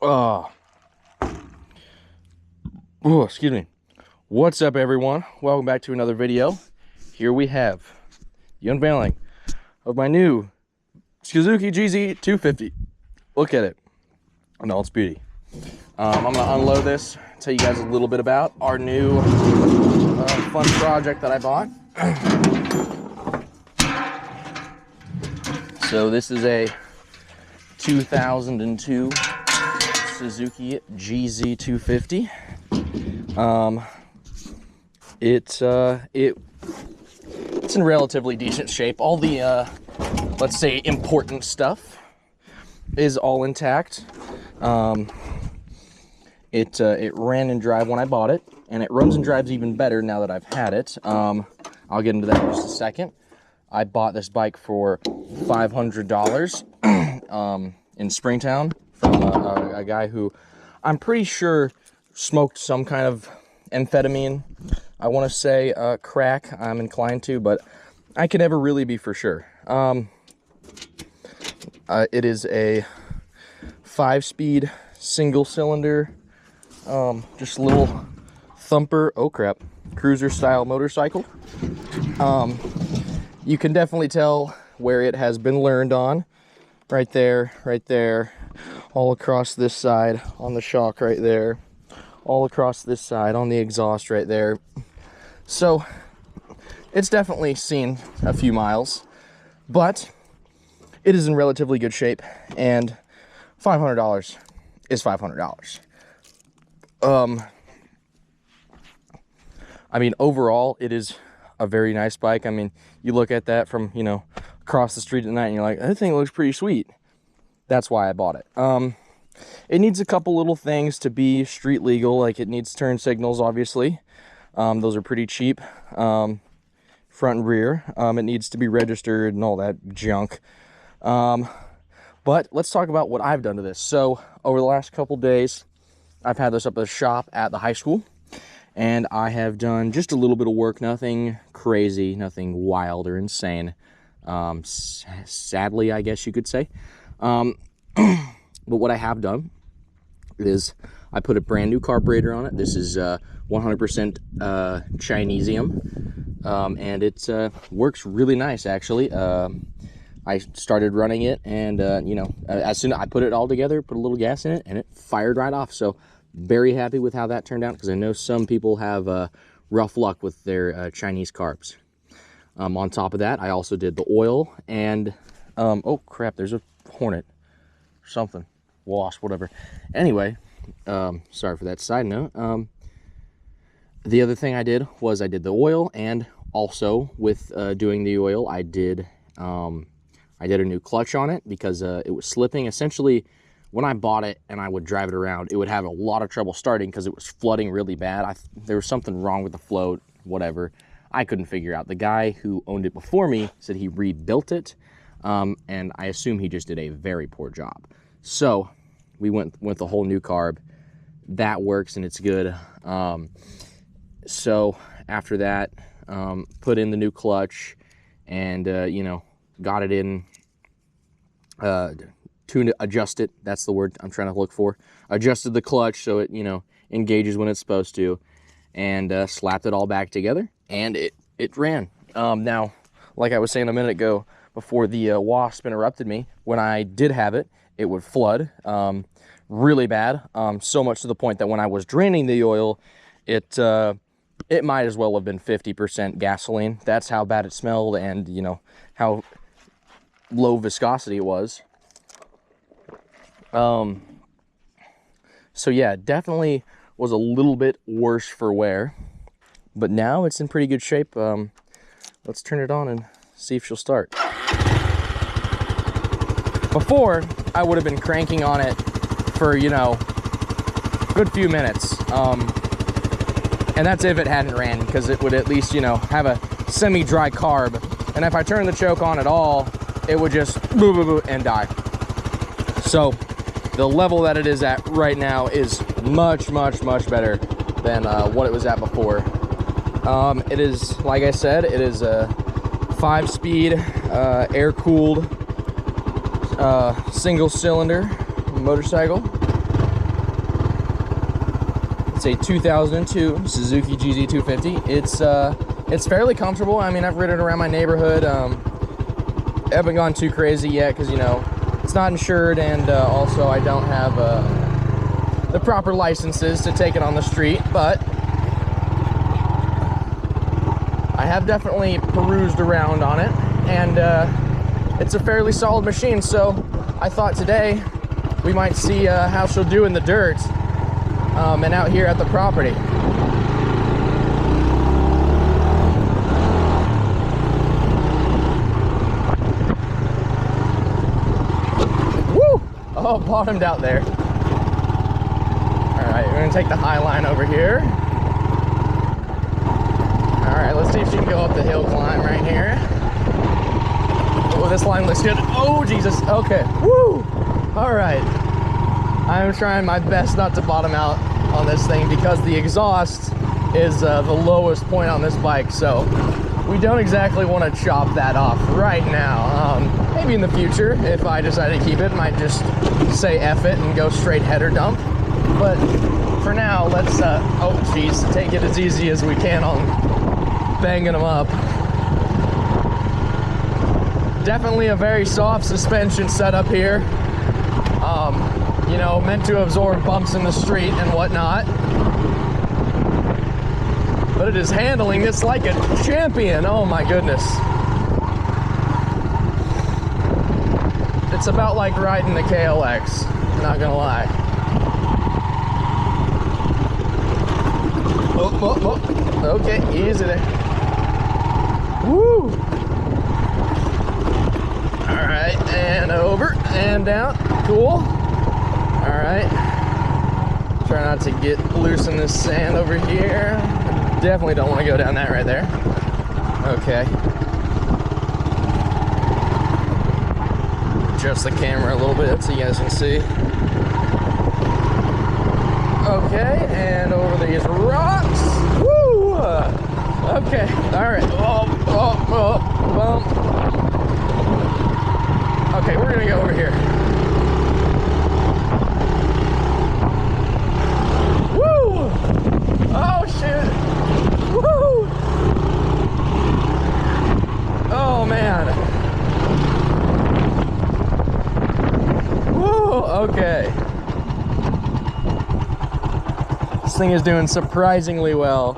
Oh, excuse me. What's up, everyone? Welcome back to another video. Here we have the unveiling of my new Suzuki GZ250. Look at it in all its beauty. I'm gonna unload this, tell you guys a little bit about our new fun project that I bought. So this is a 2002 Suzuki GZ250. It's in relatively decent shape. All the let's say important stuff is all intact. It ran and drive when I bought it, and it runs and drives even better now that I've had it. I'll get into that in just a second. I bought this bike for $500 in Springtown from a guy who I'm pretty sure smoked some kind of amphetamine. I want to say crack, I'm inclined to, but I can never really be for sure. It is a 5-speed single cylinder, just a little thumper, oh crap, cruiser style motorcycle. You can definitely tell where it has been learned on. Right there, all across this side on the shock right there, all across this side on the exhaust right there. So it's definitely seen a few miles, but it is in relatively good shape, and $500 is $500. I mean, overall, it is a very nice bike. I mean, you look at that from, you know, across the street at night and you're like, that thing looks pretty sweet. That's why I bought it. It needs a couple little things to be street legal, like it needs turn signals, obviously. Those are pretty cheap, front and rear. It needs to be registered and all that junk. But let's talk about what I've done to this. So over the last couple days, I've had this up at the shop at the high school, and I have done just a little bit of work, nothing crazy, nothing wild or insane. Sadly, I guess you could say. But what I have done is I put a brand new carburetor on it. This is 100% Chinesium, and it works really nice, actually. I started running it, and you know, as soon as I put it all together, put a little gas in it, and it fired right off. So very happy with how that turned out, because I know some people have rough luck with their Chinese carbs. On top of that, I also did the oil, and oh crap, there's a hornet or something, wasp, whatever. Anyway, sorry for that side note. The other thing I did was I did the oil, and also with doing the oil, I did a new clutch on it, because it was slipping. Essentially, when I bought it and I would drive it around, it would have a lot of trouble starting because it was flooding really bad. There was something wrong with the float, whatever. I couldn't figure out. The guy who owned it before me said he rebuilt it, and I assume he just did a very poor job. So we went with the whole new carb. That works, and it's good. So after that, put in the new clutch, and you know, got it in, adjust it, that's the word I'm trying to look for. Adjusted the clutch so it, you know, engages when it's supposed to, and slapped it all back together, and it ran. Now, like I was saying a minute ago, before the wasp interrupted me, when I did have it, it would flood really bad, so much to the point that when I was draining the oil, it might as well have been 50% gasoline. That's how bad it smelled, and you know how low viscosity it was. So yeah, definitely was a little bit worse for wear, but now it's in pretty good shape. Let's turn it on and see if she'll start. Before, I would have been cranking on it for, you know, a good few minutes. And that's if it hadn't ran, because it would at least, you know, have a semi-dry carb. And if I turned the choke on at all, it would just boo boo boo and die. So the level that it is at right now is much better than what it was at before. It is, like I said, it is a 5-speed air-cooled single cylinder motorcycle. It's a 2002 Suzuki GZ250. It's fairly comfortable. I mean, I've ridden it around my neighborhood. I haven't gone too crazy yet because, you know, it's not insured, and also I don't have the proper licenses to take it on the street, but I have definitely perused around on it, and it's a fairly solid machine. So I thought today we might see how she'll do in the dirt and out here at the property. Woo! Oh, bottomed out there. All right, we're gonna take the high line over here. All right, let's see if she can go up the hill climb right here. Oh, this line looks good. Oh, Jesus, okay, woo! All right, I'm trying my best not to bottom out on this thing because the exhaust is the lowest point on this bike, so we don't exactly want to chop that off right now. Maybe in the future, if I decide to keep it, might just say F it and go straight header dump. But for now, let's, oh geez, take it as easy as we can on banging them up. Definitely a very soft suspension setup here. You know, meant to absorb bumps in the street and whatnot. But it is handling this like a champion. Oh my goodness. It's about like riding the KLX, not gonna lie. Oh, oh, oh. Okay, easy there. Woo! All right, and over and down. Cool. All right. Try not to get loose in this sand over here. Definitely don't want to go down that right there. Okay. Adjust the camera a little bit so you guys can see. Okay, and over these rocks. Woo! Okay, all right. Oh, oh, oh, bump. Okay, we're gonna go over here. Woo! Oh shit! Woo! Oh man! Woo! Okay. This thing is doing surprisingly well.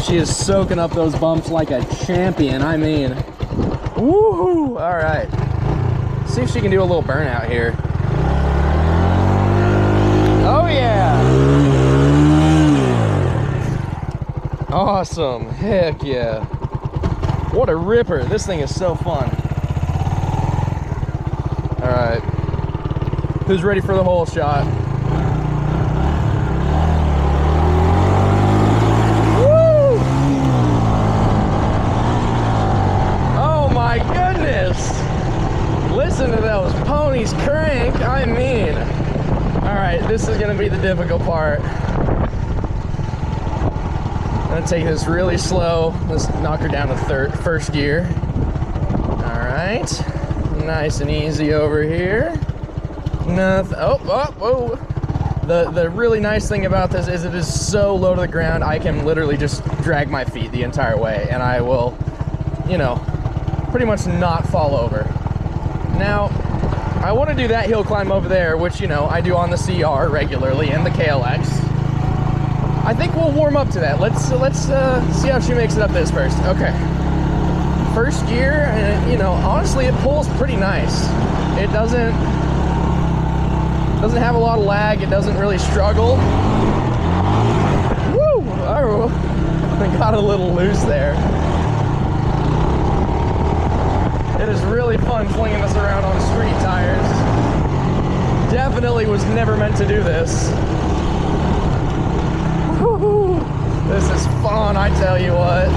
She is soaking up those bumps like a champion. I mean, woohoo! All right. See if she can do a little burnout here. Oh yeah! Awesome. Heck yeah. What a ripper. This thing is so fun. All right. Who's ready for the whole shot? Woo! Oh my goodness. Listen to those ponies crank. I mean, all right, this is gonna be the difficult part. I'm gonna take this really slow. Let's knock her down to first gear. All right, nice and easy over here. Nothing. Oh, oh, whoa. The really nice thing about this is it is so low to the ground. I can literally just drag my feet the entire way, and I will, you know, pretty much not fall over. Now, I want to do that hill climb over there, which, you know, I do on the CR regularly and the KLX. I think we'll warm up to that. Let's see how she makes it up this first. Okay. First gear, and you know, honestly, it pulls pretty nice. It doesn't have a lot of lag. It doesn't really struggle. Woo! Oh, I got a little loose there. It is really fun flinging this around on street tires. Definitely was never meant to do this. Woo-hoo. This is fun, I tell you what.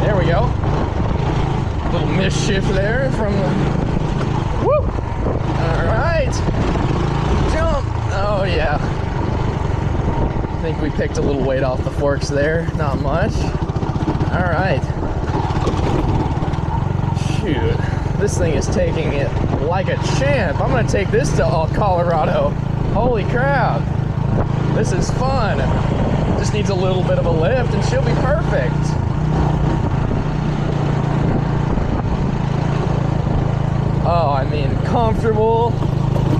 There we go. Little mischief there from the... Woo! All right. Jump. Oh, yeah. I think we picked a little weight off the forks there. Not much. All right. Shoot. This thing is taking it like a champ. I'm gonna take this to Colorado. Holy crap. This is fun. Just needs a little bit of a lift and she'll be perfect. Oh, I mean, comfortable.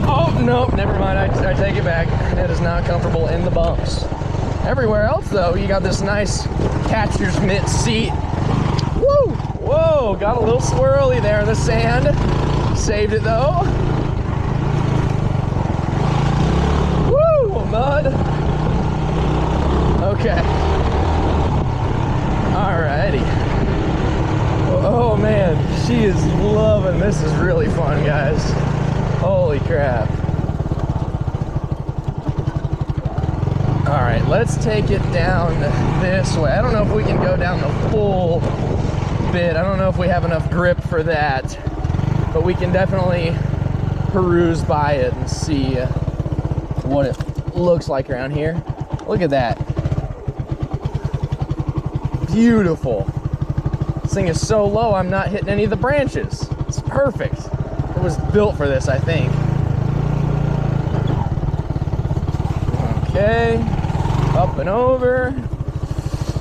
Oh, nope, never mind, I take it back. It is not comfortable in the bumps. Everywhere else, though, you got this nice catcher's mitt seat. Woo! Whoa, got a little swirly there in the sand. Saved it, though. Woo, mud. Okay. Alrighty. Oh man, she is loving this. Is really fun, guys. Holy crap. All right, let's take it down this way. I don't know if we can go down the full bit. I don't know if we have enough grip for that, but we can definitely peruse by it and see what it looks like around here. Look at that. Beautiful. This thing is so low, I'm not hitting any of the branches. It's perfect. It was built for this, I think. Okay, up and over.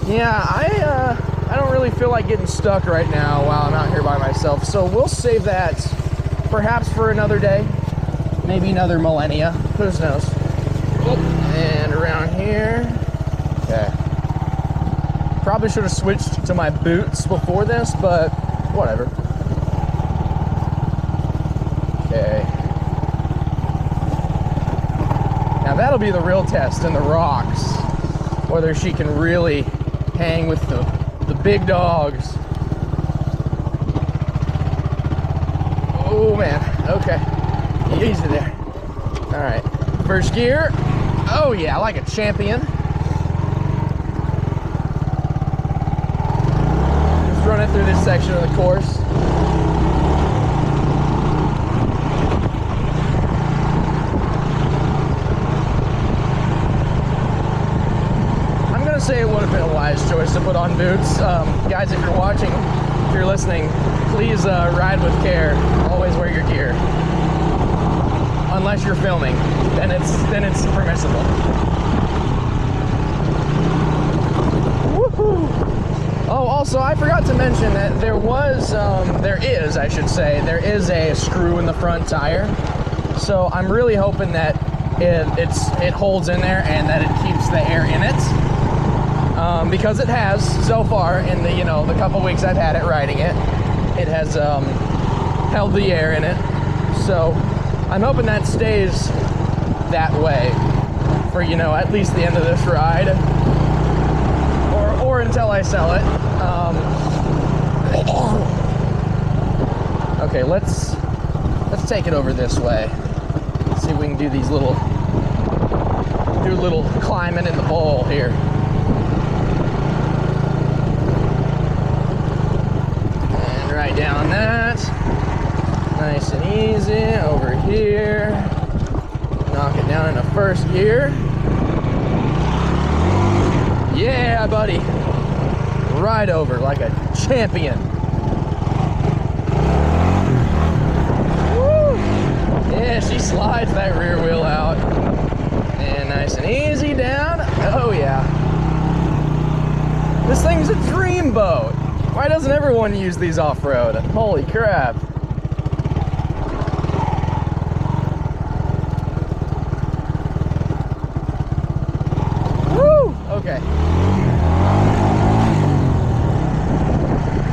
Yeah, I don't really feel like getting stuck right now while I'm out here by myself, so we'll save that perhaps for another day, maybe another millennia, who knows. And around here. Okay. Probably should have switched to my boots before this, but whatever. Okay. Now that'll be the real test in the rocks, whether she can really hang with the big dogs. Oh man, okay. Easy there. All right, first gear. Oh yeah, like a champion. Just running through this section of the course. I'm gonna say it would have been a wise choice to put on boots. Guys, if you're watching, if you're listening, please ride with care. Always wear your gear. Unless you're filming, then it's permissible. Woohoo! Oh, also I forgot to mention that there is a screw in the front tire. So I'm really hoping that it holds in there and that it keeps the air in it. Because it has so far in the couple weeks I've had it riding it. It has held the air in it. So I'm hoping that stays that way for, at least the end of this ride, or until I sell it. Okay, let's take it over this way. See if we can do these do a little climbing in the bowl here. And right down that. Nice and easy over here. Knock it down in the first gear. Yeah, buddy. Right over like a champion. Woo! Yeah, she slides that rear wheel out. And nice and easy down. Oh yeah. This thing's a dream boat. Why doesn't everyone use these off-road? Holy crap. Okay.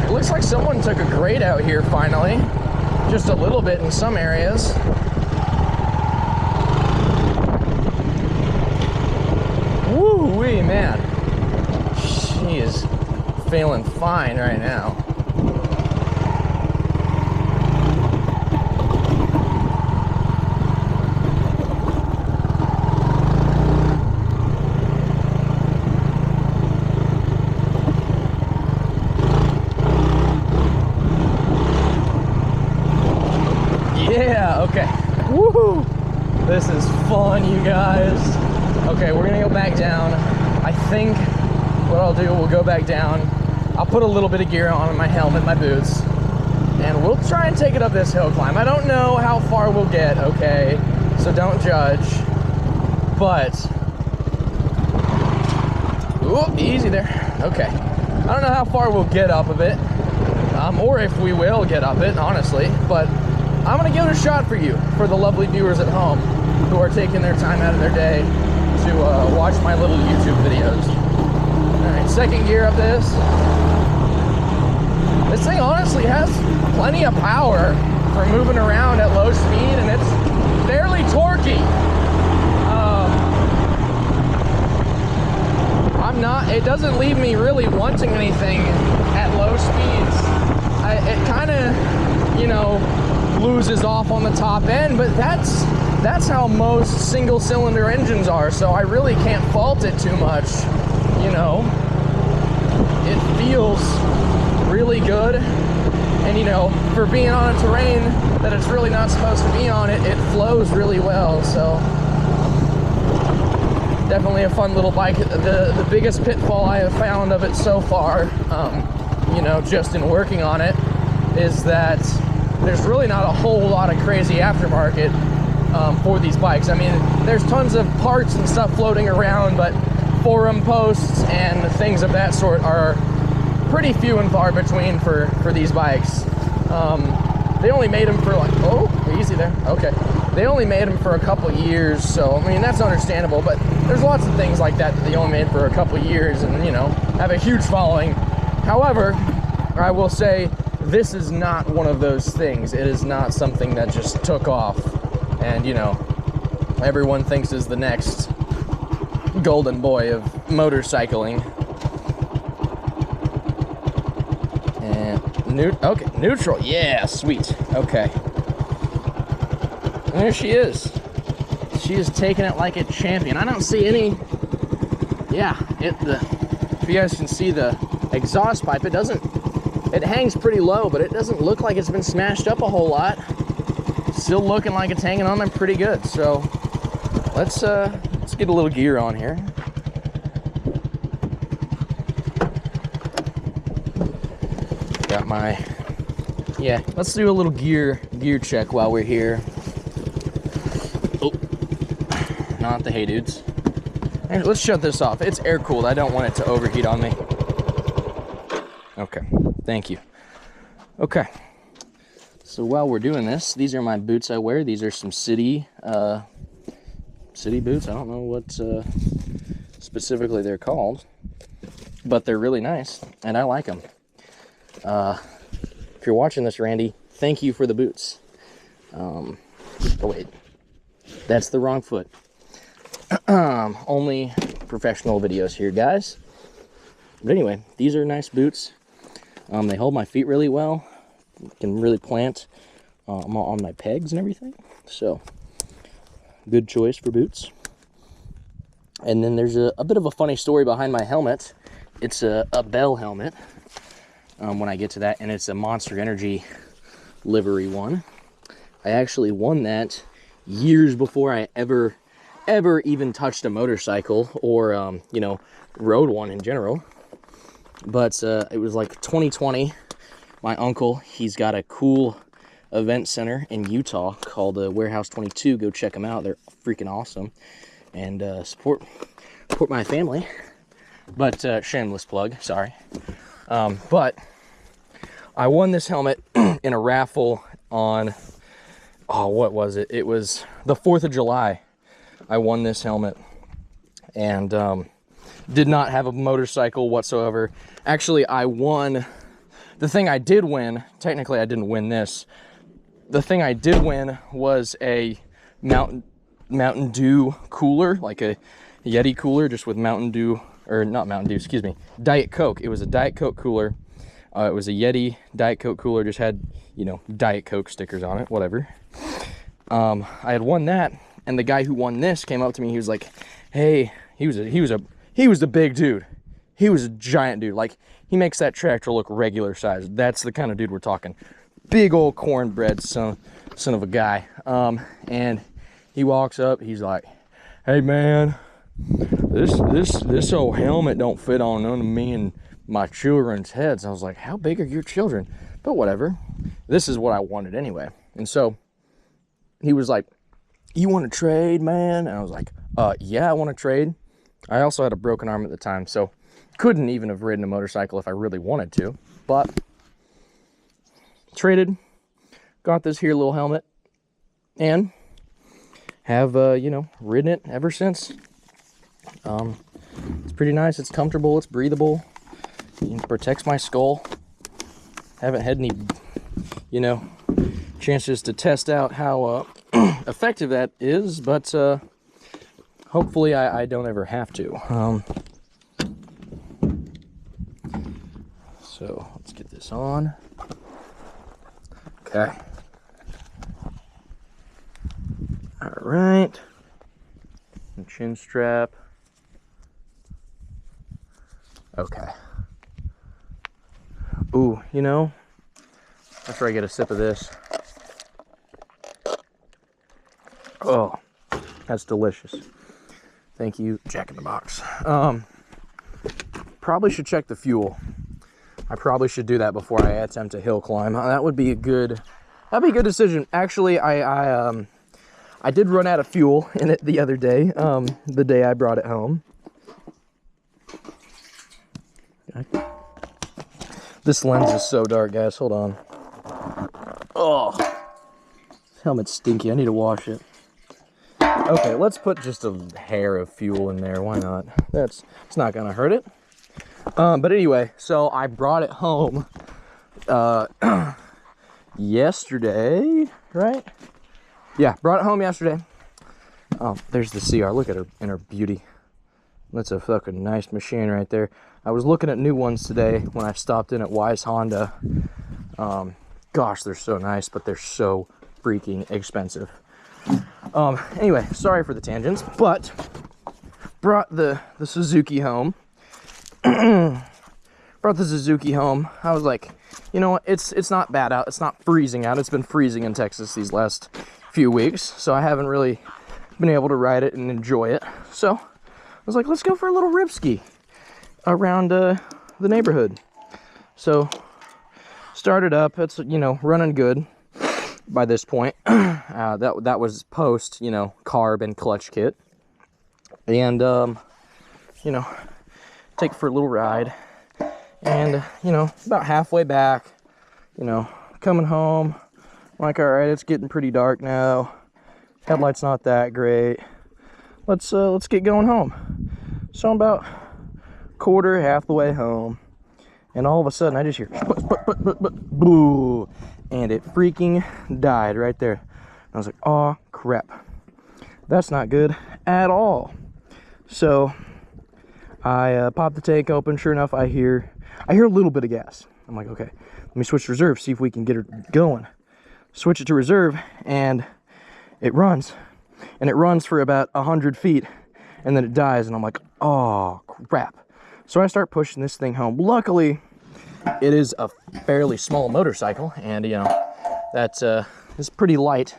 It looks like someone took a grade out here finally. Just a little bit in some areas. Woo-wee, man. She is feeling fine right now. Yeah, okay. Woohoo! This is fun, you guys. Okay, we're gonna go back down. I think what I'll do, we'll go back down. I'll put a little bit of gear on my helmet, my boots, and we'll try and take it up this hill climb. I don't know how far we'll get, okay? So don't judge, but, ooh, easy there, okay. I don't know how far we'll get up of it, or if we will get up it, honestly, but I'm gonna give it a shot for you, for the lovely viewers at home who are taking their time out of their day to watch my little YouTube videos. All right, second gear up this. This thing honestly has plenty of power for moving around at low speed, and it's fairly torquey. It doesn't leave me really wanting anything at low speeds. It kind of, you know, loses off on the top end, but that's how most single cylinder engines are, so I really can't fault it too much, you know. It feels really good, and you know, for being on a terrain that it's really not supposed to be on, it flows really well. So definitely a fun little bike. The biggest pitfall I have found of it so far, you know, just in working on it, is that there's really not a whole lot of crazy aftermarket for these bikes. I mean, there's tons of parts and stuff floating around, but forum posts and things of that sort are pretty few and far between for these bikes. They only made them for like, oh, easy there, okay. They only made them for a couple years, so I mean, that's understandable, but there's lots of things like that they only made for a couple years and, you know, have a huge following. However, I will say this is not one of those things. It is not something that just took off and, you know, everyone thinks is the next golden boy of motorcycling. Okay, neutral, yeah, sweet, okay. There she is. She is taking it like a champion. I don't see any, yeah, if you guys can see the exhaust pipe, it hangs pretty low, but it doesn't look like it's been smashed up a whole lot. Still looking like it's hanging on there pretty good, so let's get a little gear on here. Got my, yeah, let's do a little gear check while we're here. Oh, not the hey dudes. Let's shut this off. It's air cooled. I don't want it to overheat on me. Okay, thank you. Okay, so while we're doing this, these are my boots I wear. These are some city boots. I don't know what specifically they're called, but they're really nice, and I like them. If you're watching this, Randy, thank you for the boots. Oh wait, that's the wrong foot. Only professional videos here, guys. But anyway, these are nice boots. They hold my feet really well. Can really plant on my pegs and everything. So, good choice for boots. And then there's a bit of a funny story behind my helmet. It's a Bell helmet. When I get to that, and it's a Monster Energy livery one. I actually won that years before I ever even touched a motorcycle or you know, rode one in general. But it was like 2020. My uncle, he's got a cool event center in Utah called Warehouse 22. Go check them out. They're freaking awesome. And support my family. But shameless plug, sorry. But I won this helmet in a raffle on, oh, what was it? It was the 4th of July. I won this helmet and did not have a motorcycle whatsoever. Actually, I won, the thing I did win, technically I didn't win this. The thing I did win was a Mountain Dew cooler, like a Yeti cooler, just with Mountain Dew, or not Mountain Dew, excuse me, Diet Coke. It was a Diet Coke cooler. It was a Yeti Diet Coke cooler, just had, you know, Diet Coke stickers on it, whatever. I had won that, and the guy who won this came up to me. He was like, "Hey," he was a big dude. He was a giant dude. Like, he makes that tractor look regular size. That's the kind of dude we're talking. Big old cornbread son of a guy. And he walks up. He's like, "Hey man, this old helmet don't fit on none of me and my children's heads." I was like, "How big are your children?" But whatever. this is what I wanted anyway. And so he was like, you want to trade, man? And I was like, yeah, I want to trade. I also had a broken arm at the time, so couldn't even have ridden a motorcycle if I really wanted to, but traded, got this here little helmet, and have, you know, ridden it ever since. It's pretty nice, it's comfortable, it's breathable, it protects my skull. Haven't had any, you know, chances to test out how effective that is, but hopefully I don't ever have to. So let's get this on. Okay. All right. Chin strap. Okay. Ooh, you know, after I get a sip of this. Oh, that's delicious. Thank you, Jack in the Box. Probably should check the fuel. I probably should do that before I attempt a hill climb. That would be a good, that'd be a good decision. Actually, I did run out of fuel in it the other day, the day I brought it home. This lens is so dark, guys. Hold on. Oh, this helmet's stinky. I need to wash it. Okay, let's put just a hair of fuel in there. Why not? It's not gonna hurt it. But anyway, so I brought it home yesterday, right? Yeah, brought it home yesterday. Oh, there's the CR. Look at her in her beauty. That's a fucking nice machine right there. I was looking at new ones today when I stopped in at Wise Honda. Gosh, they're so nice, but they're so freaking expensive. Anyway, sorry for the tangents, but brought the Suzuki home. Brought the Suzuki home. I was like, you know what? It's not bad out. It's not freezing out. It's been freezing in Texas these last few weeks, so I haven't really been able to ride it and enjoy it. So I was like, let's go for a little rip ski around the neighborhood. So started up. It's, you know, running good by this point. That was post, you know, carb and clutch kit, and you know, take it for a little ride. And you know, about halfway back, you know, coming home, I'm like, all right, it's getting pretty dark now. Headlight's not that great. Let's get going home. So I'm about half the way home, and all of a sudden I just hear boo, and it freaking died right there. I was like, oh crap, that's not good at all. So I pop the tank open. Sure enough, I hear a little bit of gas. I'm like, okay, let me switch to reserve, see if we can get her going. Switch it to reserve, and it runs. And it runs for about 100 feet, and then it dies, and I'm like, oh crap. So I start pushing this thing home. Luckily, it is a fairly small motorcycle, and you know, that's it's pretty light.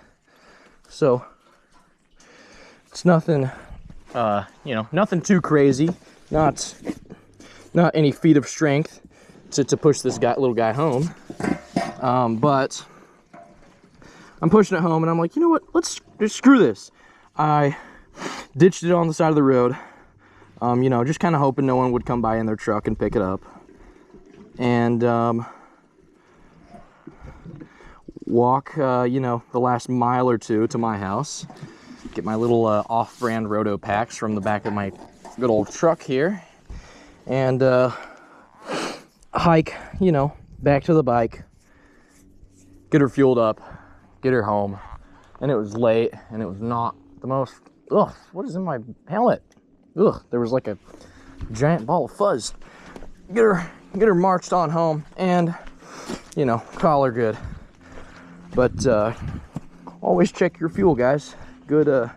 So it's nothing, you know, nothing too crazy. Not any feat of strength to push this little guy home. But I'm pushing it home, and I'm like, you know what? Let's just screw this. I ditched it on the side of the road. You know, just kind of hoping no one would come by in their truck and pick it up. And walk, you know, the last mile or two to my house. Get my little off-brand Roto packs from the back of my good old truck here. And hike, you know, back to the bike. Get her fueled up. Get her home. And it was late, and it was not the most... Ugh, what is in my helmet? Ugh, there was like a giant ball of fuzz. Get her marched on home, and you know, call her good. But always check your fuel, guys. Good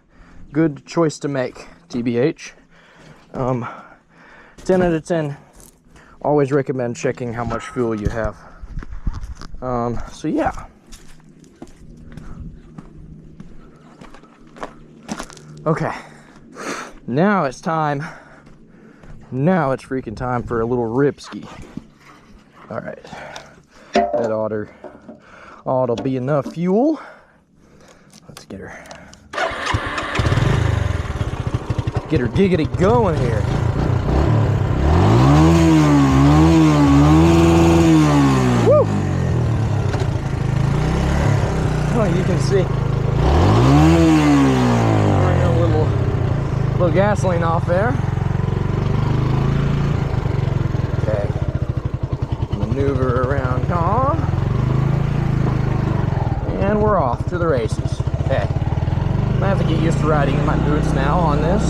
choice to make, TBH. 10 out of 10. Always recommend checking how much fuel you have. So yeah. Okay, now it's time. Now it's freaking time for a little rip ski. All right, that otter Oh, it'll be enough fuel. Let's get her giggity going here. Woo! Oh, you can see. A little gasoline off there. Okay. Maneuver around, and we're off to the races. Okay. I'm gonna have to get used to riding in my boots now on this.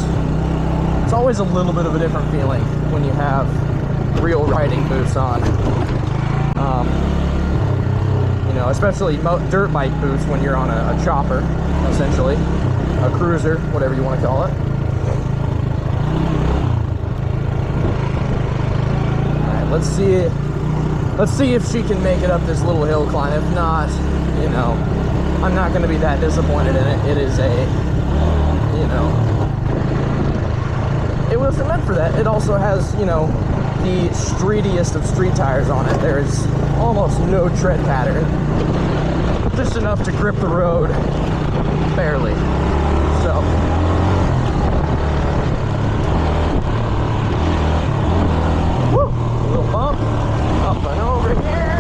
It's always a little bit of a different feeling when you have real riding boots on. You know, especially dirt bike boots when you're on a chopper, essentially. A cruiser, whatever you want to call it. Alright, let's see if she can make it up this little hill climb. If not, you know, I'm not going to be that disappointed in it. It is you know, it wasn't meant for that. It also has, you know, the streetiest of street tires on it. There is almost no tread pattern. Just enough to grip the road, barely. So, woo, a little bump, up and over here.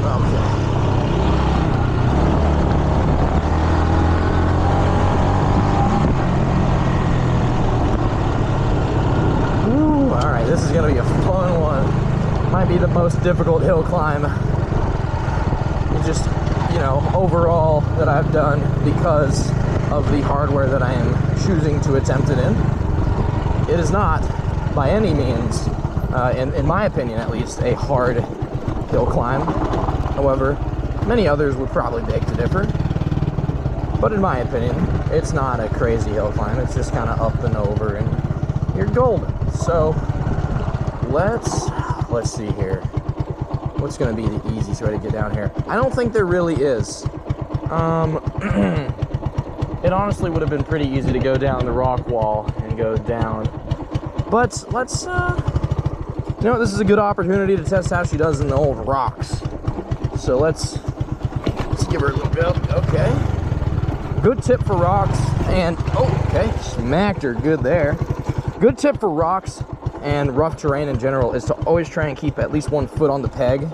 Okay. Woo, all right, this is gonna be a fun one. Might be the most difficult hill climb. Just, you know, overall that I've done because of the hardware that I am choosing to attempt it in. It is not, by any means, in my opinion at least, a hard hill climb. However, many others would probably beg to differ. But in my opinion, it's not a crazy hill climb. It's just kind of up and over, and you're golden. So let's see here. What's going to be the easiest way to get down here? I don't think there really is. It honestly would have been pretty easy to go down the rock wall and go down. But let's, you know, this is a good opportunity to test how she does in the old rocks. So let's give her a little bit. Okay. Good tip for rocks and, oh, okay, smacked her good there. Good tip for rocks and rough terrain in general is to always try and keep at least one foot on the peg,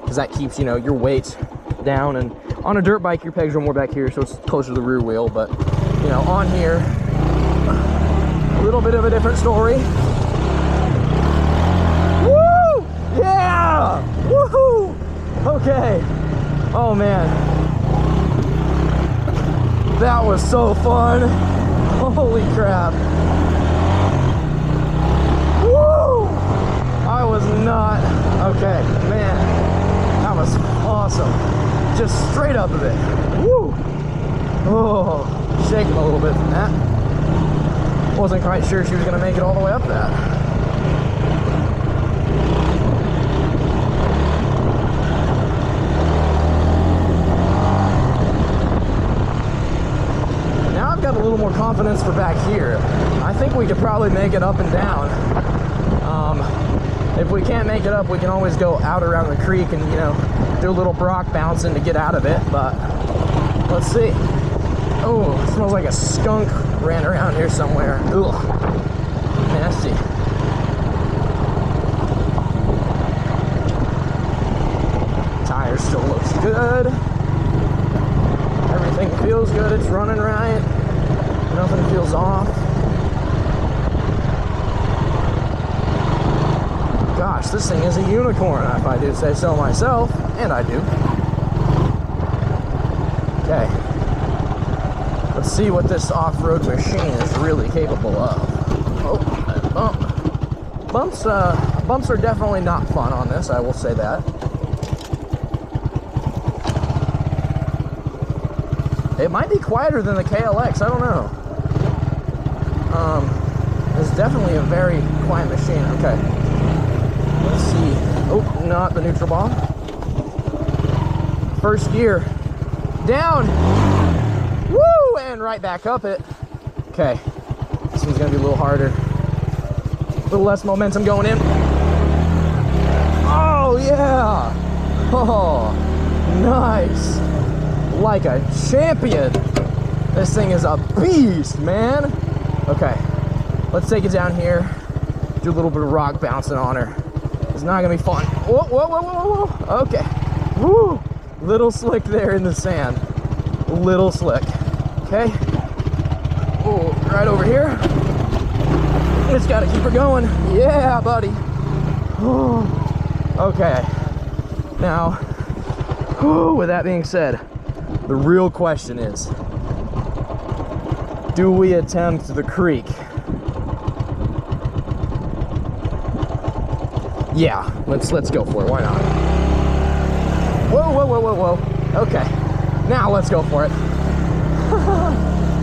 because that keeps, you know, your weight down. And on a dirt bike, your pegs are more back here, so it's closer to the rear wheel. But, you know, on here, a little bit of a different story. Woo! Yeah! Woohoo! Okay. Oh, man. That was so fun. Holy crap. I was not, okay, man, that was awesome. Just straight up of it. Woo! Oh, shaking a little bit from that. Wasn't quite sure she was going to make it all the way up that. Now I've got a little more confidence for back here. I think we could probably make it up and down. If we can't make it up, we can always go out around the creek and, you know, do a little rock bouncing to get out of it. But let's see. Oh, it smells like a skunk ran around here somewhere. Ugh, nasty. Tire still looks good. Everything feels good. It's running right. Nothing feels off. Gosh, this thing is a unicorn, if I do say so myself, and I do. Okay. Let's see what this off-road machine is really capable of. Oh, a bump. Bumps are definitely not fun on this, I will say that. It might be quieter than the KLX, I don't know. It's definitely a very quiet machine. Okay. Let's see. Oh, not the neutral bomb. First gear. Down. Woo! And right back up it. Okay. This one's going to be a little harder. A little less momentum going in. Oh, yeah. Oh, nice. Like a champion. This thing is a beast, man. Okay, let's take it down here. Do a little bit of rock bouncing on her. It's not gonna be fun. Whoa, whoa, whoa, whoa, whoa. Okay. Woo. Little slick there in the sand. Little slick. Okay. Oh, right over here. Just gotta keep her going. Yeah, buddy. Oh. Okay. Now, with that being said, the real question is, do we attempt the creek? Yeah, let's go for it. Why not? Whoa, whoa, whoa, whoa, whoa. Okay, now let's go for it.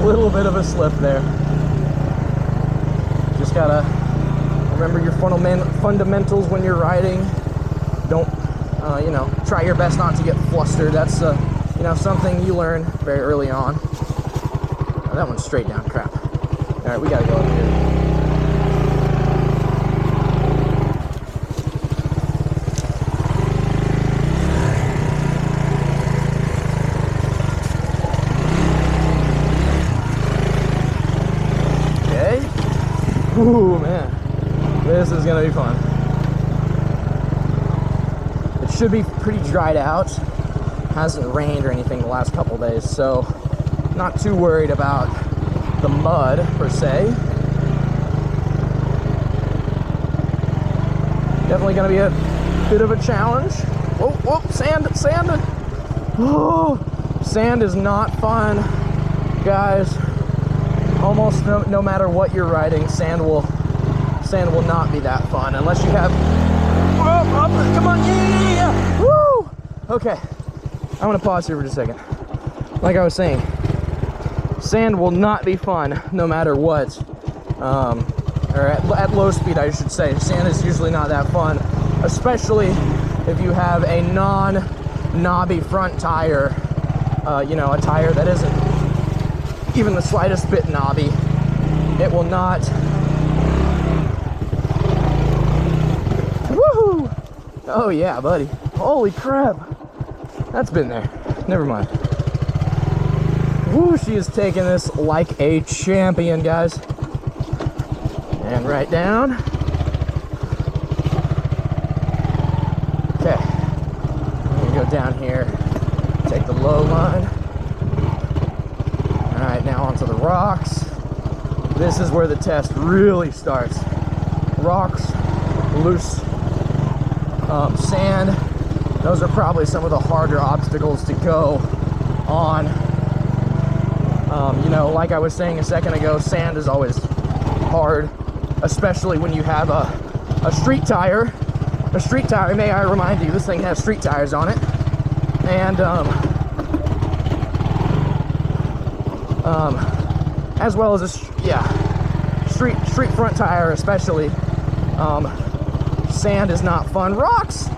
Little bit of a slip there. Just gotta remember your fundamentals when you're riding. Don't, you know, try your best not to get flustered. That's, you know, something you learn very early on. Oh, that one's straight down. Crap. All right, we gotta go up here. Ooh, man, this is gonna be fun. It should be pretty dried out. Hasn't rained or anything the last couple days, so not too worried about the mud per se. Definitely gonna be a bit of a challenge. Whoa, whoa, sand, sand. Oh, sand is not fun, guys. Almost no matter what you're riding, sand will not be that fun unless you have. Whoa, up, come on, yeah! Woo! Okay, I'm gonna pause here for just a second. Like I was saying, sand will not be fun no matter what, or at low speed, I should say. Sand is usually not that fun, especially if you have a non-knobby front tire. You know, a tire that isn't even the slightest bit knobby. It will not. Woohoo! Oh yeah, buddy. Holy crap. That's been there. Never mind. Woo, she is taking this like a champion, guys. And right down. Okay. I'm gonna go down here. Take the low line. All right, now onto the rocks. This is where the test really starts. Rocks, loose sand. Those are probably some of the harder obstacles to go on. You know, like I was saying a second ago, sand is always hard, especially when you have a street tire. A street tire, may I remind you, this thing has street tires on it. And as well as a street front tire, especially. Sand is not fun. Rocks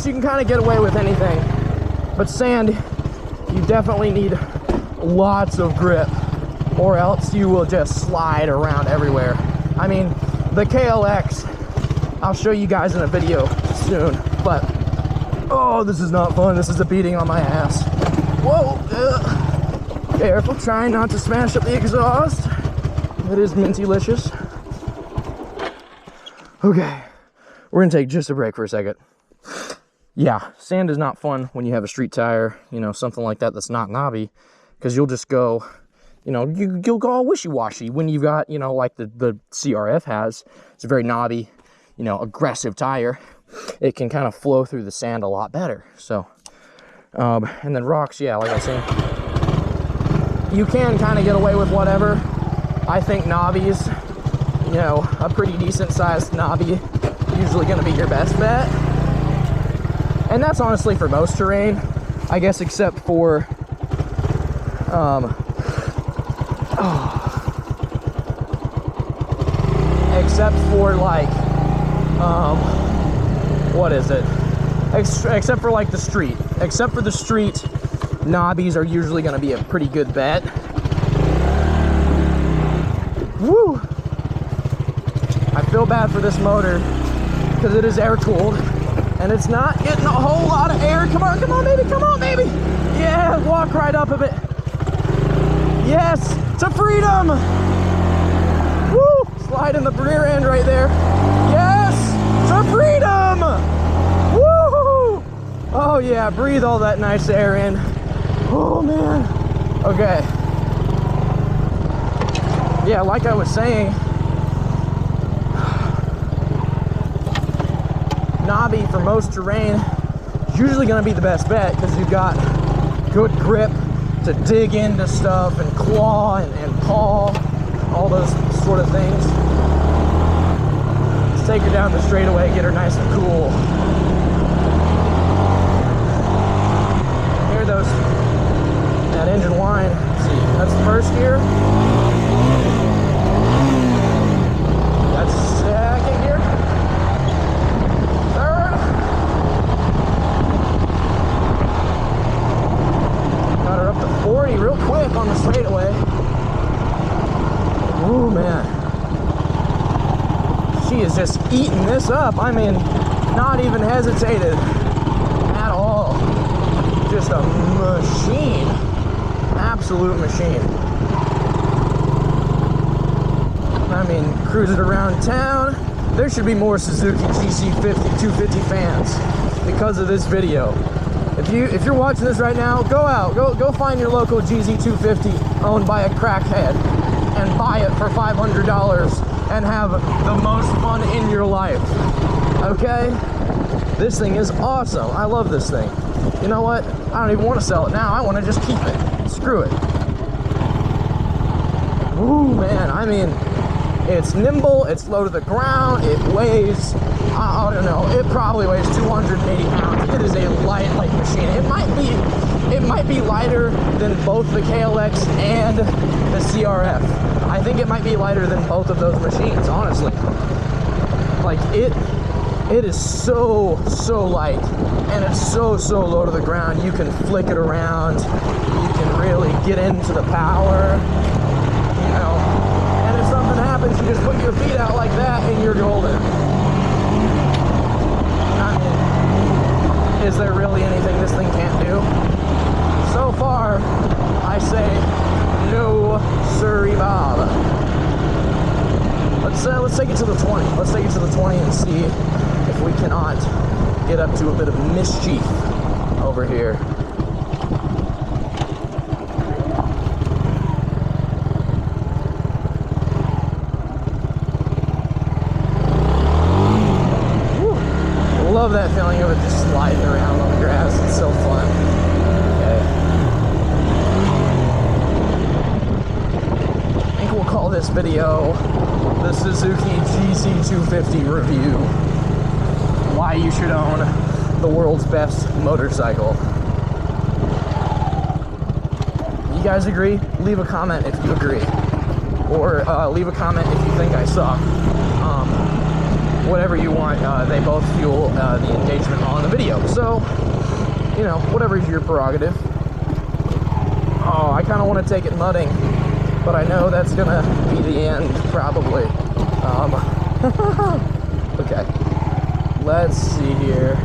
you can kind of get away with anything, but sand, you definitely need lots of grip, or else you will just slide around everywhere. I mean, the KLX, I'll show you guys in a video soon, but oh, this is not fun. This is a beating on my ass. Whoa. Careful, trying not to smash up the exhaust. It is minty-licious. Okay, we're gonna take just a break for a second. Yeah, sand is not fun when you have a street tire, you know, something like that that's not knobby, because you'll just go, you know, you'll go all wishy-washy when you've got, you know, like the CRF has. It's a very knobby, you know, aggressive tire. It can kind of flow through the sand a lot better. So, and then rocks, yeah, like I was saying, you can kind of get away with whatever. I think knobbies, you know, a pretty decent sized knobby, usually going to be your best bet. And that's honestly for most terrain, I guess, except for, except for like, what is it? Except for like the street. Except for the street, knobbies are usually going to be a pretty good bet. Woo! I feel bad for this motor because it is air cooled, and it's not getting a whole lot of air. Come on, baby, come on, baby. Yeah, walk right up a bit. Yes, to freedom. Woo, slide in the rear end right there. Yes, to freedom. Woo. Oh yeah, breathe all that nice air in. Oh man. Okay. Yeah, like I was saying, knobby for most terrain is usually going to be the best bet because you've got good grip to dig into stuff and claw and paw, all those sort of things. Let's take her down the straightaway, get her nice and cool. Hear that engine whine. Let's see, that's the first gear. That's second gear. Third. Got her up to 40 real quick on the straightaway. Ooh, man. She is just eating this up. I mean, not even hesitated at all. Just a machine. Absolute machine. I mean, cruising around town. There should be more Suzuki GZ250 fans because of this video. If you're watching this right now, go out, go find your local GZ250 owned by a crackhead and buy it for $500 and have the most fun in your life. Okay? This thing is awesome. I love this thing. You know what? I don't even want to sell it now. I want to just keep it. Screw it. Ooh, man. I mean, it's nimble, it's low to the ground, it weighs, I don't know, it probably weighs 280 pounds. It is a light machine. It might be lighter than both the KLX and the CRF. I think it might be lighter than both of those machines, honestly. Like, it is so light, and it's so low to the ground. You can flick it around, you can really get into the power, you know. Happens, you just put your feet out like that and you're golden. I mean, is there really anything this thing can't do? So far, I say no sirree Bob. Let's take it to the 20. Let's take it to the 20 and see if we cannot get up to a bit of mischief over here. Love that feeling of it just sliding around on the grass. It's so fun. Okay. I think we'll call this video the Suzuki GZ250 review. Why you should own the world's best motorcycle. You guys agree? Leave a comment if you agree. Or leave a comment if you think I suck. Whatever you want, they both fuel the engagement on the video. So, you know, whatever is your prerogative. Oh, I kind of want to take it mudding, but I know that's going to be the end, probably. Okay. Let's see here.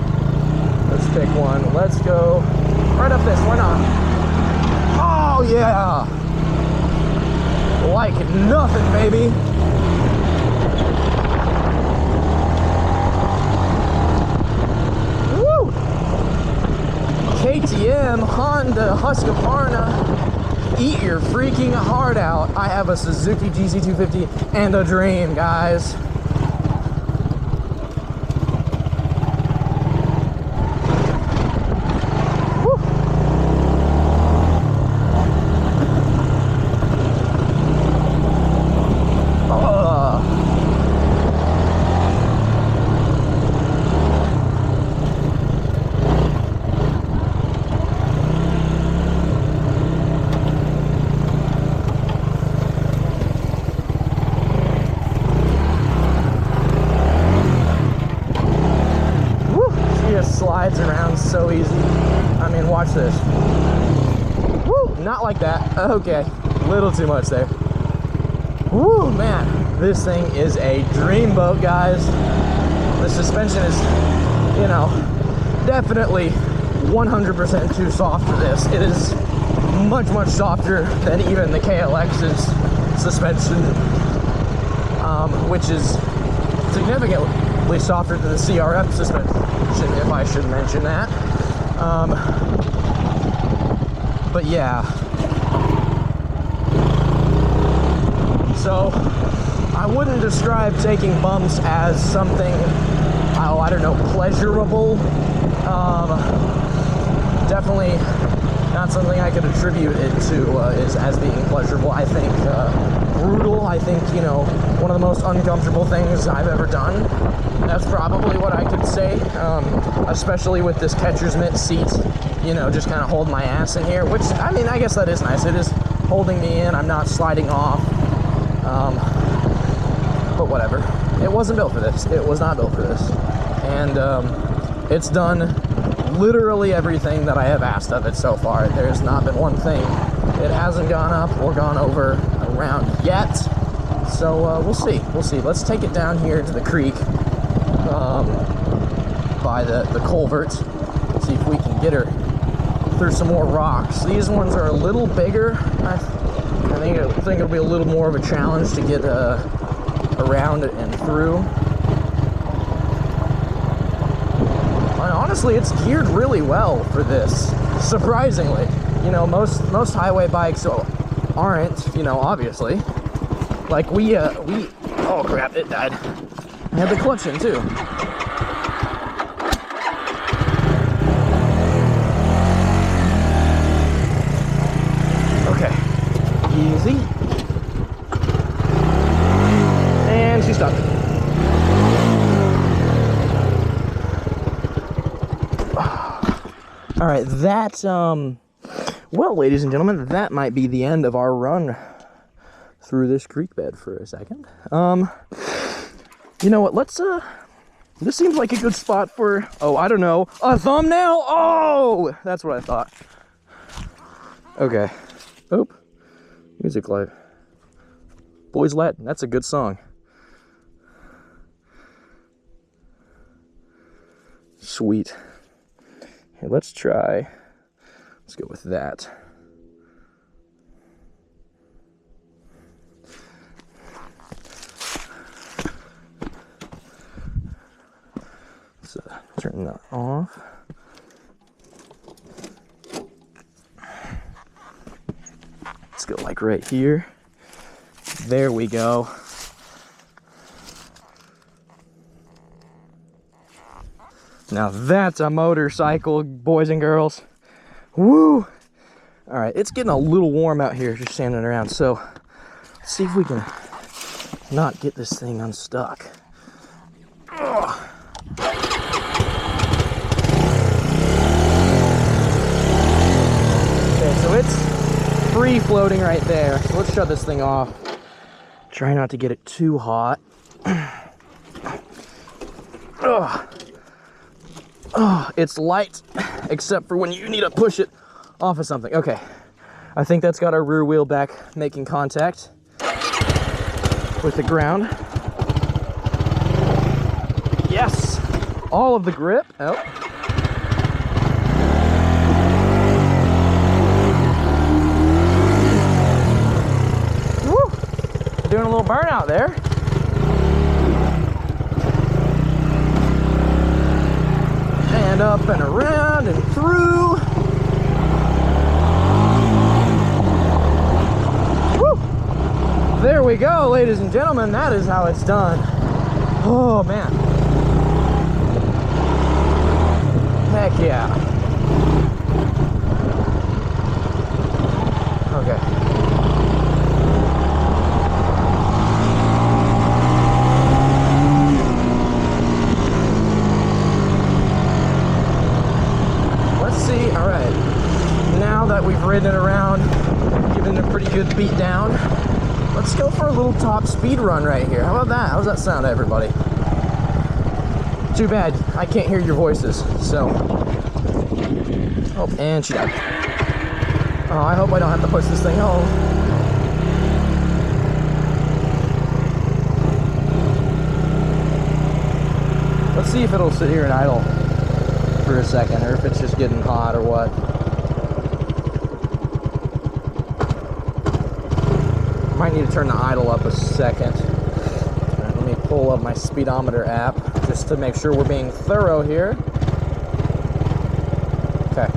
Let's pick one. Let's go right up this. Why not? Oh, yeah. Like nothing, baby. KTM, Honda, Husqvarna, eat your freaking heart out. I have a Suzuki GZ250 and a dream, guys. Slides around so easy. I mean, watch this. Woo! Not like that. Okay. Little too much there. Woo, man. This thing is a dreamboat, guys. The suspension is you know, definitely 100% too soft for this. It is much, much softer than even the KLX's suspension, which is significantly softer than the CRF suspension, if I should mention that. But yeah. So I wouldn't describe taking bumps as something, oh, I don't know, pleasurable. Definitely not something I could attribute it to as being pleasurable. I think brutal. I think, you know, one of the most uncomfortable things I've ever done. That's probably what I could say, especially with this catcher's mitt seat, you know, just kind of holding my ass in here, which, I mean, I guess that is nice. It is holding me in. I'm not sliding off. But whatever. It wasn't built for this. It was not built for this. And it's done literally everything that I have asked of it so far. There's not been one thing it hasn't gone up or gone over around yet. So we'll see. We'll see. Let's take it down here to the creek by the culvert. See if we can get her through some more rocks. These ones are a little bigger. I think it'll be a little more of a challenge to get around and through. And honestly, it's geared really well for this, surprisingly. You know, most highway bikes aren't, you know, obviously. Like we oh crap, it died. I had the clutch in too. Okay, easy. And she stopped. All right, that's well, ladies and gentlemen, that might be the end of our run through this creek bed for a second. You know what? Let's this seems like a good spot for, oh, I don't know, a thumbnail. Oh, that's what I thought. Okay. Oop. Music live. Boys Latin. That's a good song. Sweet. Here, let's try. Let's go with that. So turn that off. Let's go like right here. There we go. Now that's a motorcycle, boys and girls. Woo! All right, it's getting a little warm out here just standing around, so let's see if we can not get this thing unstuck. Ugh. Okay, so it's free floating right there. So let's shut this thing off. Try not to get it too hot. Ugh. Oh, it's light, except for when you need to push it off of something. Okay, I think that's got our rear wheel back making contact with the ground. Yes, all of the grip. Oh. Woo! Doing a little burnout there. And up and around and through. Woo! There we go, ladies and gentlemen. That is how it's done. Oh, man. Heck yeah. Okay. Ridden it around, giving it a pretty good beat down. Let's go for a little top speed run right here. How about that? How's that sound to everybody? Too bad I can't hear your voices, so. Oh, and she died. Oh, I hope I don't have to push this thing home. Let's see if it'll sit here and idle. for a second, or if it's just getting hot or what. Might need to turn the idle up a second. All right, let me pull up my speedometer app just to make sure we're being thorough here. Okay.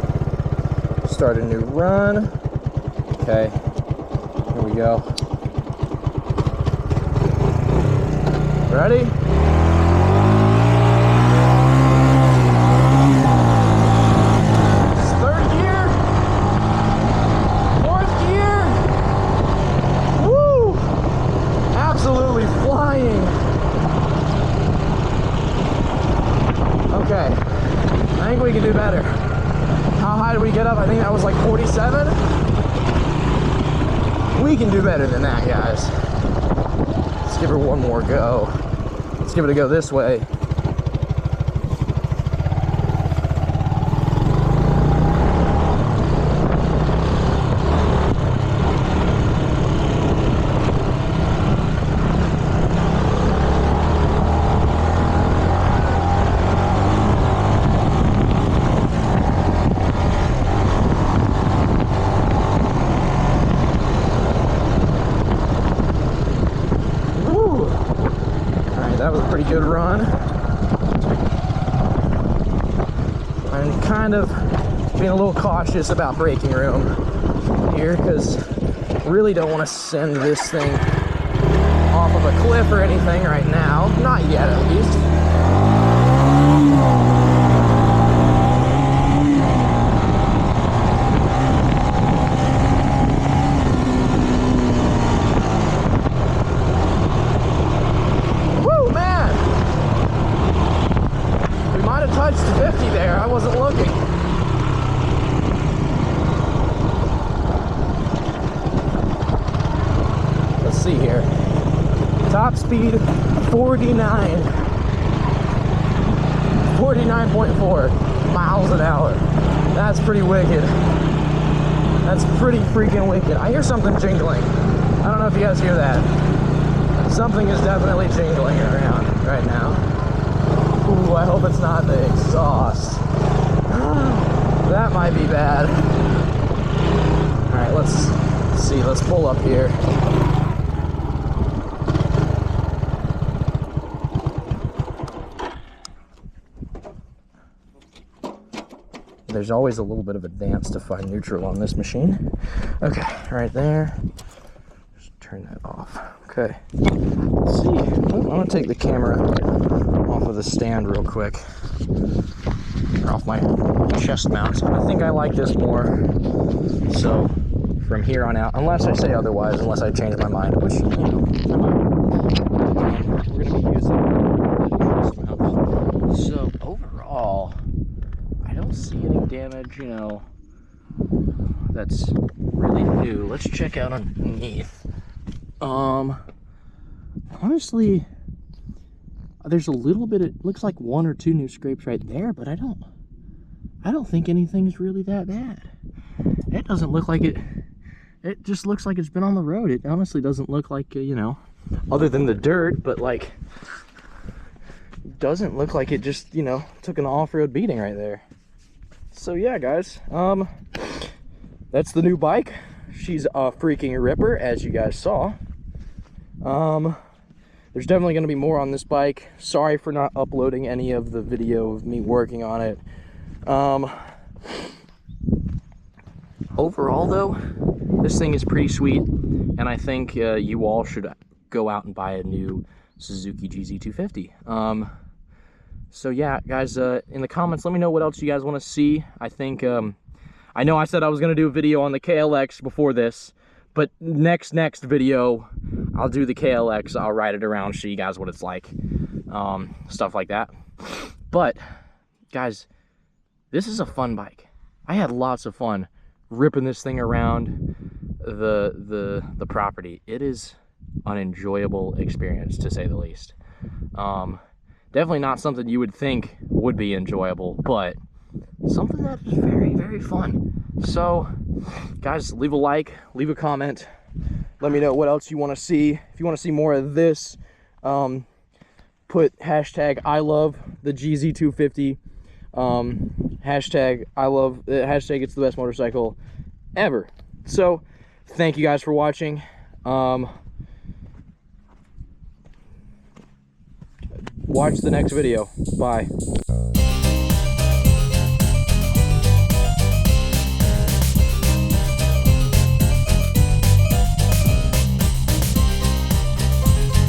Start a new run. Okay. Here we go. Ready? Third gear. Fourth gear. Woo! Absolutely flying. Okay. I think we can do better. How high did we get up? I think that was like 47. We can do better than that, guys. Let's give her one more go. Let's give it a go this way. That was a pretty good run. I'm kind of being a little cautious about braking room here because really don't want to send this thing off of a cliff or anything right now. Not yet, at least. Touched 50 there, I wasn't looking. Let's see here. Top speed 49.4 miles an hour. That's pretty wicked. That's pretty freaking wicked. I hear something jingling. I don't know if you guys hear that. Something is definitely jingling around right now. Ooh, I hope it's not the exhaust. That might be bad. Alright, let's see. Let's pull up here. There's always a little bit of a dance to find neutral on this machine. Okay, right there. Just turn that off. Okay. Let's see. I'm going to take the camera off of the stand real quick, or off my chest mount. I think I like this more. So from here on out, unless I say otherwise, unless I change my mind, which, you know, I might. We're going to be using the chest mount. So overall, I don't see any damage, you know, that's really new. Let's check out underneath. Honestly, there's a little bit, it looks like 1 or 2 new scrapes right there, but I don't think anything's really that bad. It doesn't look like it just looks like it's been on the road. It honestly doesn't look like, you know, other than the dirt, but like, doesn't look like it just, you know, took an off-road beating right there. So yeah, guys, that's the new bike. She's a freaking ripper, as you guys saw. There's definitely going to be more on this bike. Sorry for not uploading any of the video of me working on it. Overall, though, this thing is pretty sweet, and I think you all should go out and buy a new Suzuki GZ250. So yeah, guys, in the comments, let me know what else you guys want to see. I think, I know I said I was going to do a video on the KLX before this, but next video, I'll do the KLX. I'll ride it around, show you guys what it's like, stuff like that. But, guys, this is a fun bike. I had lots of fun ripping this thing around the property. It is an enjoyable experience, to say the least. Definitely not something you would think would be enjoyable, but something that is very, very fun. So, guys, leave a like, leave a comment. Let me know what else you want to see. If you want to see more of this, put hashtag I love the GZ250 Hashtag I love hashtag it's the best motorcycle ever. So thank you guys for watching. Watch the next video. Bye.